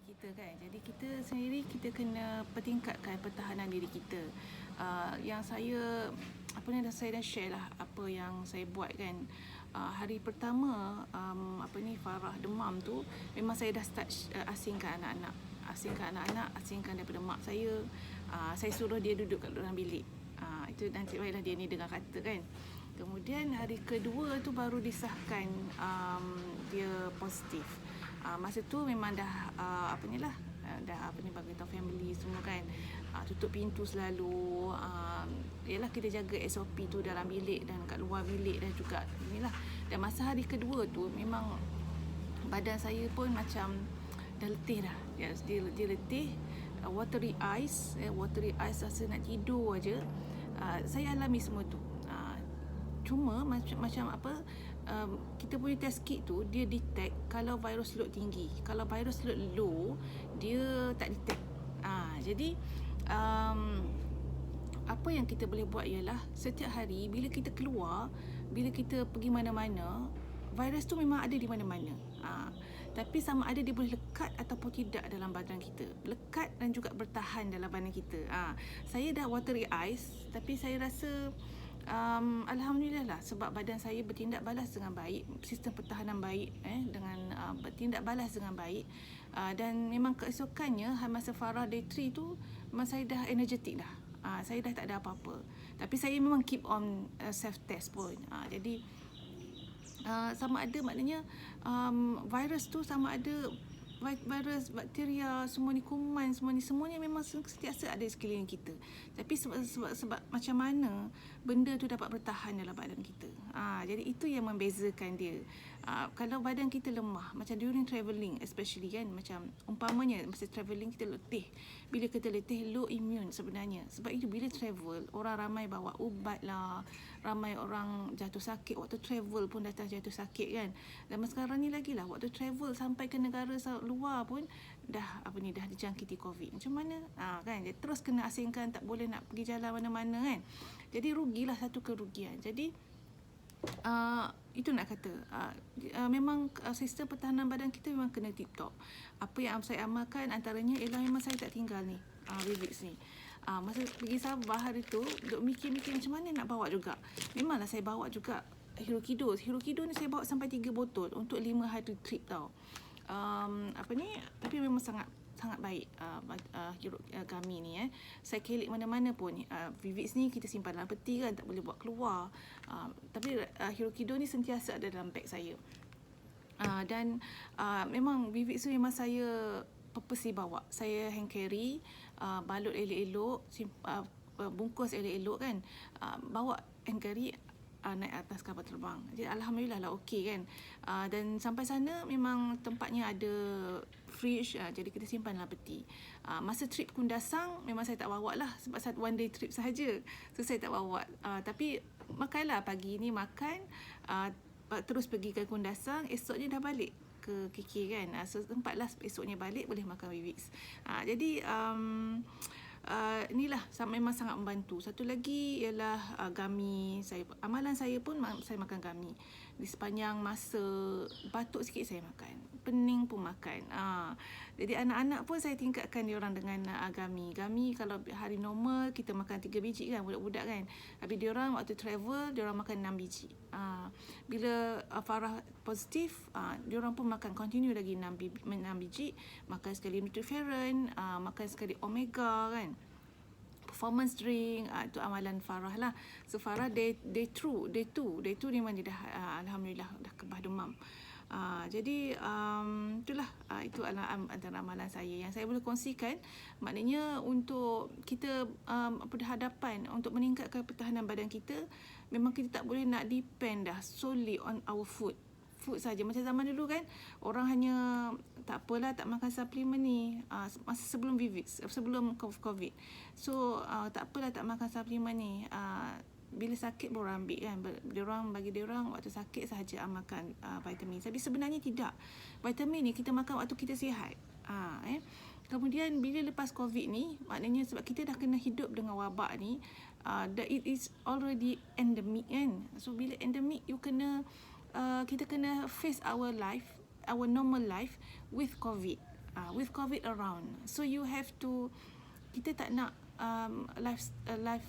kita kan. Jadi kita sendiri kita kena pertingkatkan pertahanan diri kita. Yang saya saya dah share lah apa yang saya buat kan. Hari pertama Farah demam tu, memang saya dah start asingkan anak-anak. Asingkan daripada mak saya. Saya suruh dia duduk kat dalam bilik. Itu nanti baiklah dia ni dengar kata kan. Kemudian hari kedua tu baru disahkan dia positif. Masa tu memang dah bagi tahu family semua kan, tutup pintu selalu. Yalah, kita jaga SOP tu dalam bilik dan kat luar bilik dan juga inilah. Dan masa hari kedua tu memang badan saya pun macam dah letih dah. Dia letih, watery eyes rasa nak tidur aja. Saya alami semua tu. Cuma kita punya test kit tu dia detect kalau virus load tinggi. Kalau virus load low, dia tak detect. Jadi apa yang kita boleh buat ialah setiap hari bila kita keluar, bila kita pergi mana-mana, virus tu memang ada di mana-mana. Tapi sama ada dia boleh lekat ataupun tidak dalam badan kita. Lekat dan juga bertahan dalam badan kita. Saya dah watery eyes, tapi saya rasa Alhamdulillah lah, sebab badan saya bertindak balas dengan baik, sistem pertahanan baik dengan bertindak balas dengan baik. Dan memang keesokannya masa Farah day 3 tu memang saya dah energetik dah. Saya dah tak ada apa-apa. Tapi saya memang keep on self test pun. Jadi sama ada maknanya virus tu sama ada virus, bakteria, semua ni, kuman, semuanya memang sentiasa ada di sekeliling kita. Tapi sebab macam mana benda tu dapat bertahan dalam badan kita. Jadi itu yang membezakan dia. Kalau badan kita lemah, macam during travelling especially kan, macam umpamanya masa travelling kita letih. Bila kita letih, low immune sebenarnya. Sebab itu bila travel, orang ramai bawa ubat lah, ramai orang jatuh sakit waktu travel pun datang jatuh sakit kan. Dan sekarang ni lagi lah, waktu travel sampai ke negara luar pun dah dijangkiti COVID. Macam mana? Kan, dia terus kena asingkan, tak boleh nak pergi jalan mana-mana kan. Jadi rugilah, satu kerugian. Jadi itu nak kata memang sistem pertahanan badan kita memang kena tip top. Apa yang saya amalkan antaranya ialah memang saya tak tinggal ni Vivix ni. Masa pergi Sabah hari tu, duk mikir-mikir macam mana nak bawa juga. Memanglah saya bawa juga Hirokido ni saya bawa sampai 3 botol untuk 5 hari trip tau. Tapi memang sangat baik Gami ni saya kelik mana-mana pun. Vivix ni kita simpan dalam peti kan, tak boleh buat keluar. Tapi Hirokido ni sentiasa ada dalam beg saya. Dan memang Vivix tu memang saya purposely bawa. Saya hand carry, balut elok-elok, bungkus elok-elok kan, bawa hand carry, naik atas kapal terbang. Jadi Alhamdulillah lah okey kan. Dan sampai sana memang tempatnya ada fridge, jadi kita simpan dalam peti. Masa trip Kundasang memang saya tak bawa lah, sebab one day trip sahaja, so saya tak bawa. Tapi makanlah pagi ni makan, terus pergi ke Kundasang, esoknya dah balik ke KK kan. So tempatlah esoknya balik boleh makan Vivix. Jadi inilah memang sangat membantu. Satu lagi ialah Gami. Amalan saya pun saya makan Gami. Di sepanjang masa batuk sikit saya makan, pening pun makan. Jadi anak-anak pun saya tingkatkan diorang dengan Gami. Gami kalau hari normal kita makan 3 biji kan, budak-budak kan. Tapi diorang waktu travel diorang makan 6 biji. Bila Farah positif, diorang pun makan continue lagi 6 biji. Makan sekali Nutriferin, makan sekali Omega kan, performance drink. Itu amalan Farah lah. So Farah day 2 memang dia dah Alhamdulillah dah kebah demam. Jadi itulah, itu adalah antara amalan saya yang saya boleh kongsikan. Maknanya untuk kita berhadapan untuk meningkatkan pertahanan badan kita, memang kita tak boleh nak depend dah solely on our food saja. Macam zaman dulu kan, orang hanya tak apalah tak makan suplemen ni, masa sebelum Vivix, sebelum COVID. So tak apalah tak makan suplemen ni, bila sakit baru ambil kan. Bagi diorang waktu sakit sahaja makan vitamin. Tapi sebenarnya tidak. Vitamin ni kita makan waktu kita sihat. Kemudian bila lepas COVID ni, maknanya sebab kita dah kena hidup dengan wabak ni, it is already endemic kan. So bila endemic, kita kena face our normal life with COVID. with COVID around. So you have to, kita tak nak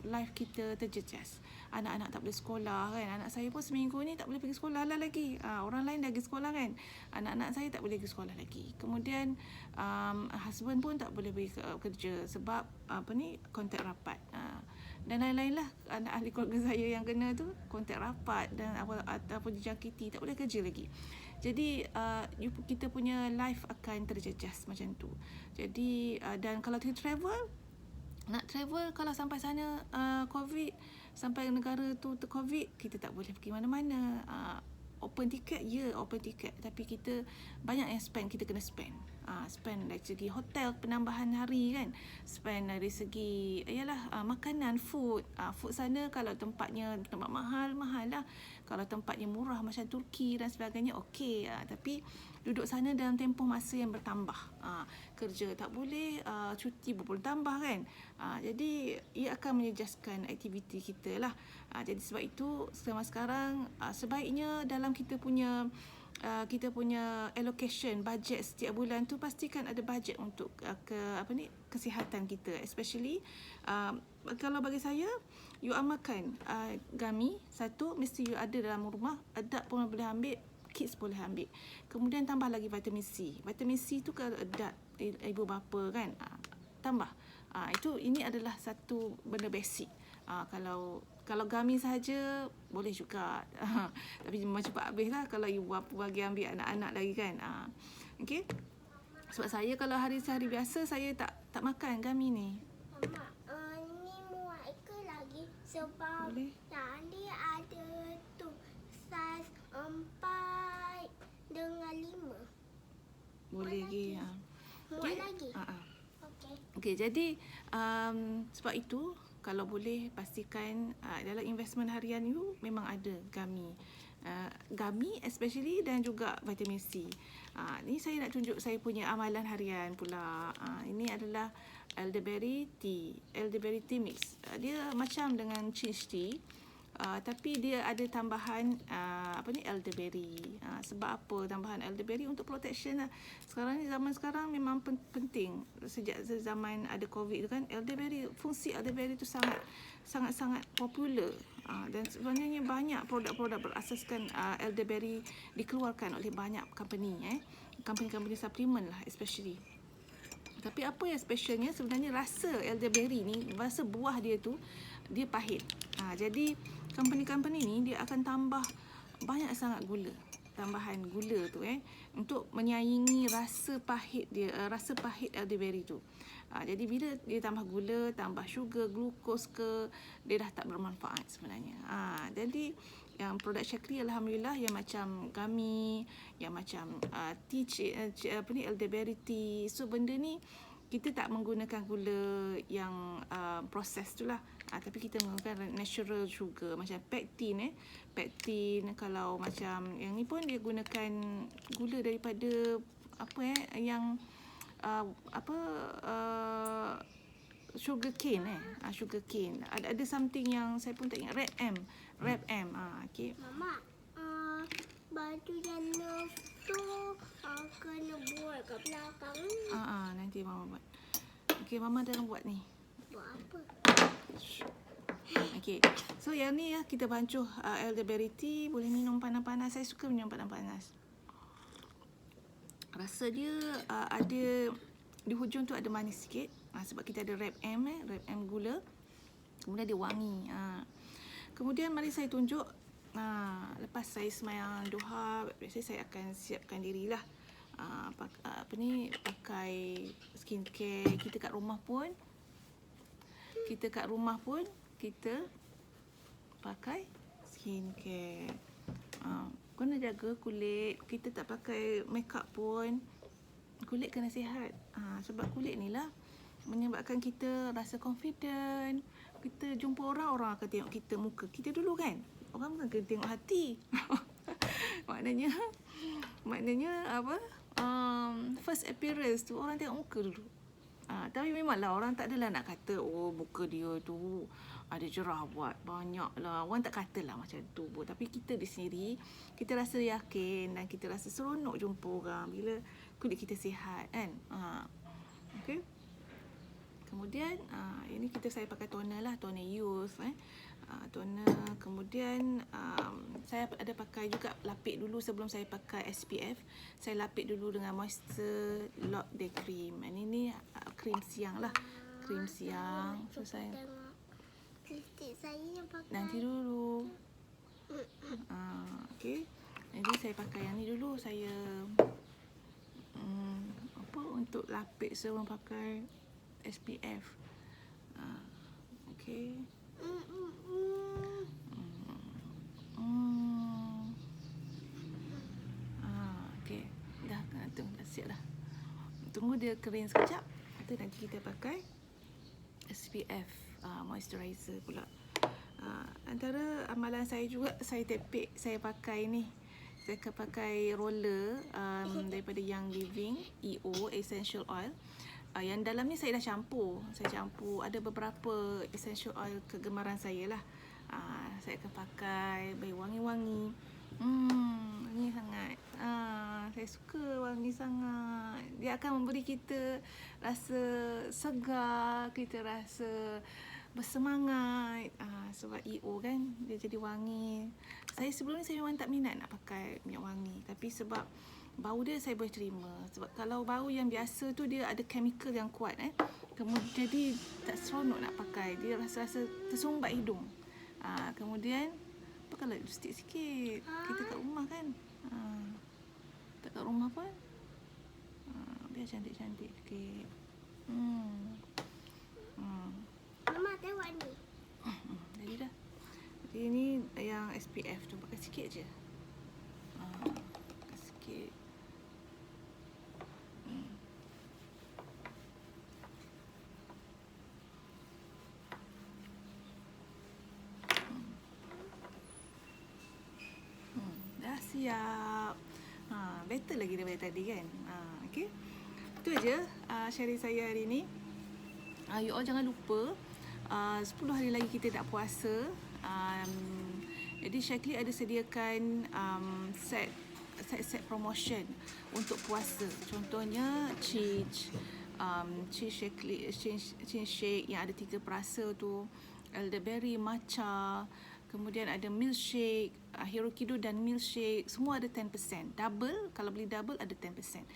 life kita terjejas. Anak-anak tak boleh sekolah kan. Anak saya pun seminggu ni tak boleh pergi sekolah lah lagi. Orang lain dah pergi sekolah kan. Anak-anak saya tak boleh pergi sekolah lagi. Kemudian husband pun tak boleh pergi kerja sebab kontak rapat. Dan lain-lain lah. Anak ahli keluarga saya yang kena tu kontak rapat dan ataupun dijangkiti, tak boleh kerja lagi. Jadi kita punya life akan terjejas macam tu. Jadi dan kalau kita nak travel, kalau sampai sana COVID, sampai negara tu COVID, kita tak boleh pergi mana-mana. Open ticket, open ticket. Tapi kita banyak yang spend, kita kena spend. Spend dari segi hotel, penambahan hari kan. Spend dari segi, makanan, food. Food sana kalau tempat mahal lah. Kalau tempatnya murah macam Turki dan sebagainya, okey. Tapi duduk sana dalam tempoh masa yang bertambah. Kerja tak boleh, cuti pun tambah kan. Jadi ia akan menjejaskan aktiviti kita lah. Jadi sebab itu sekarang sebaiknya dalam kita punya allocation budget setiap bulan tu, pastikan ada budget untuk kesihatan kita, especially kalau bagi saya, you amalkan gami satu mesti you ada dalam rumah. Adab pun boleh ambil, kids boleh ambil. Kemudian tambah lagi vitamin C. Vitamin C tu kalau adab ibu bapa kan, tambah. Ini adalah satu benda basic. Kalau gami saja boleh juga. Tapi memang cepat habis lah kalau ibu bapa bagi ambil anak-anak lagi kan. Okey. Sebab saya kalau hari-hari biasa saya tak makan gami ni. Mama, ni muat ke lagi sebab Boleh. tadi ada tu saiz 4 dengan 5. Boleh lagi. Muat lagi? Okey, jadi sebab itu kalau boleh pastikan dalam investment harian you memang ada gami. Gami especially, dan juga vitamin C. Ni saya nak tunjuk saya punya amalan harian pula. Ini adalah elderberry tea. Elderberry tea mix. Dia macam dengan cheese tea. Tapi dia ada tambahan elderberry. Sebab apa tambahan elderberry? Untuk protection lah. Zaman sekarang memang penting. Sejak zaman ada COVID tu kan, fungsi elderberry tu sangat popular. Dan sebenarnya banyak produk-produk berasaskan elderberry dikeluarkan oleh banyak company, company suplemen lah especially. Tapi apa yang specialnya sebenarnya, rasa elderberry ni, rasa buah dia tu dia pahit. Jadi company ni dia akan tambah banyak sangat gula, tambahan gula tu untuk menyaingi rasa pahit dia, rasa pahit elderberry tu. Jadi bila dia tambah gula, tambah sugar, glukos ke, dia dah tak bermanfaat sebenarnya. Jadi yang produk Syakri alhamdulillah yang macam gami, yang macam elderberry tea. So benda ni kita tak menggunakan gula yang proses tu lah. Tapi kita menggunakan natural sugar macam pektin. Pektin, kalau macam yang ni pun dia gunakan gula daripada yang sugar cane. Sugar cane. Ada something yang saya pun tak ingat. Red M. Okay. Mama, baju dan nerf tu kena buat kat belakang ni. Nanti Mama buat. Okay, Mama dah buat ni. Buat apa? Okay. So yang ni kita bancuh elderberry tea. Boleh minum panas-panas. Saya suka minum panas-panas. Rasa dia ada di hujung tu ada manis sikit. Sebab kita ada Red M gula. Kemudian dia wangi. Kemudian mari saya tunjuk. Lepas saya sembahyang duha, biasanya saya akan siapkan dirilah. Pakai skincare. Kita kat rumah pun kita pakai skincare. Kena jaga kulit. Kita tak pakai makeup pun, kulit kena sihat. Sebab kulit ni lah menyebabkan kita rasa confident. Kita jumpa orang akan tengok kita muka kita dulu kan. Orang bukan kena tengok hati. Maknanya apa? First appearance tu orang tengok muka dulu. Tapi memanglah orang tak adalah nak kata muka dia tu ada jerawat banyak lah. Orang tak katalah macam tu pun. Tapi kita di sendiri, kita rasa yakin dan kita rasa seronok jumpa orang bila kulit kita sihat kan. Okay. Kemudian ini saya pakai toner lah, toner youth toner. Kemudian saya ada pakai juga lapik dulu sebelum saya pakai SPF. Saya lapik dulu dengan moisture lock day cream. Ini krim siang lah, krim siang. So saya lipstick saya yang pakai. nanti dulu. Okay. Jadi saya pakai yang ni dulu. Saya untuk lapik sebelum pakai SPF. Okay. Okay. Dah siap dah. Tunggu dia kering sekejap. Lepas nanti kita pakai SPF moisturizer pula. Antara amalan saya juga, saya tapik, saya pakai ni. Saya akan pakai roller daripada Young Living EO Essential Oil. Yang dalam ni saya dah campur. Saya campur ada beberapa essential oil kegemaran saya lah. Saya akan pakai bagi wangi-wangi. Wangi sangat. Saya suka wangi sangat. Dia akan memberi kita rasa segar, kita rasa bersemangat. Sebab EO kan, dia jadi wangi. Saya sebelum ni saya memang tak minat nak pakai minyak wangi. Tapi sebab bau dia saya boleh terima. Sebab kalau bau yang biasa tu dia ada chemical yang kuat kemudian jadi tak seronok nak pakai. Dia rasa-rasa tersumbat hidung. Kemudian pakailah lipstick sikit. Kita kat rumah kan. Tak kat rumah pun biar cantik-cantik sikit. Mama tengok ni. Jadi dah. Jadi ni yang SPF tu pakai sikit je. Pakai sikit. Dah siap. Better lagi daripada tadi kan. Okay. Itu aja sharing saya hari ni. You all jangan lupa 10 hari lagi kita nak puasa. Jadi Shaklee ada sediakan set promotion untuk puasa. Contohnya cheese Shaklee cheese shake yang ada 3 perasa tu, elderberry, matcha, kemudian ada milkshake, Hirokido dan milkshake, semua ada 10%. Double, kalau beli double ada 10%.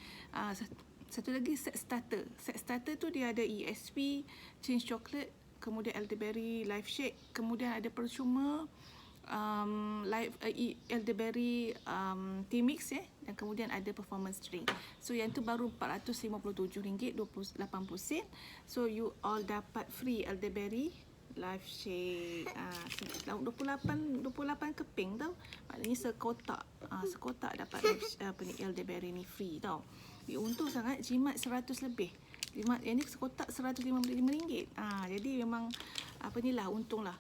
Satu lagi set starter. Set starter tu dia ada ESP, change chocolate, kemudian elderberry life shake, kemudian ada percuma elderberry tea mix dan kemudian ada performance drink. So yang tu baru RM457.28. So you all dapat free elderberry life shake. 28 keping tau. Maknanya sekotak. Sekotak dapat elderberry ni free tau. Untung sangat, jimat 100 lebih. Jimat yang ni sekotak RM155. Jadi memang untung lah.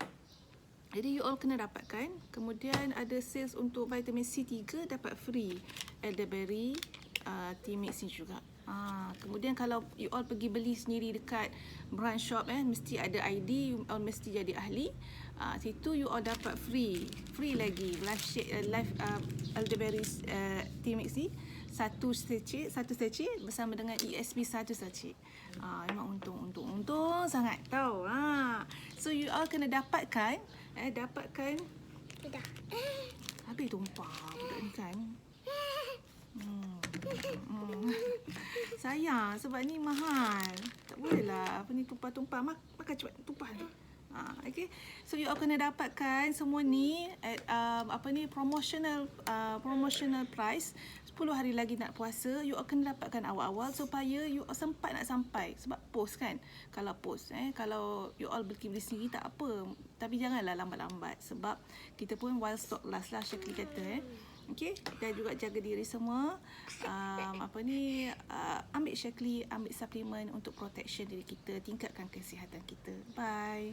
Jadi you all kena dapatkan. Kemudian ada sales untuk vitamin C3 dapat free elderberry tea mix ni juga. Kemudian kalau you all pergi beli sendiri dekat brand shop mesti ada ID, you all mesti jadi ahli. Situ you all dapat free lagi life shake elderberry tea mix ni, satu sachet bersama dengan ESP satu sachet. Memang untung sangat tau. So you all kena dapatkan Sudah. habis tumpah budak ni kan. Sayang sebab ni mahal. Tak boleh lah tumpah-tumpah. Makan cepat tumpah ni. Okay. So you all kena dapatkan semua ni at promotional price. 10 hari lagi nak puasa, you all kena dapatkan awal-awal supaya you all sempat nak sampai. Sebab post kan. Kalau post kalau you all beli sendiri tak apa. Tapi janganlah lambat-lambat sebab kita pun while stock last lah Shaklee kata Okay, dan juga jaga diri semua. Ambil Shaklee, ambil suplemen untuk protection diri kita, tingkatkan kesihatan kita. Bye.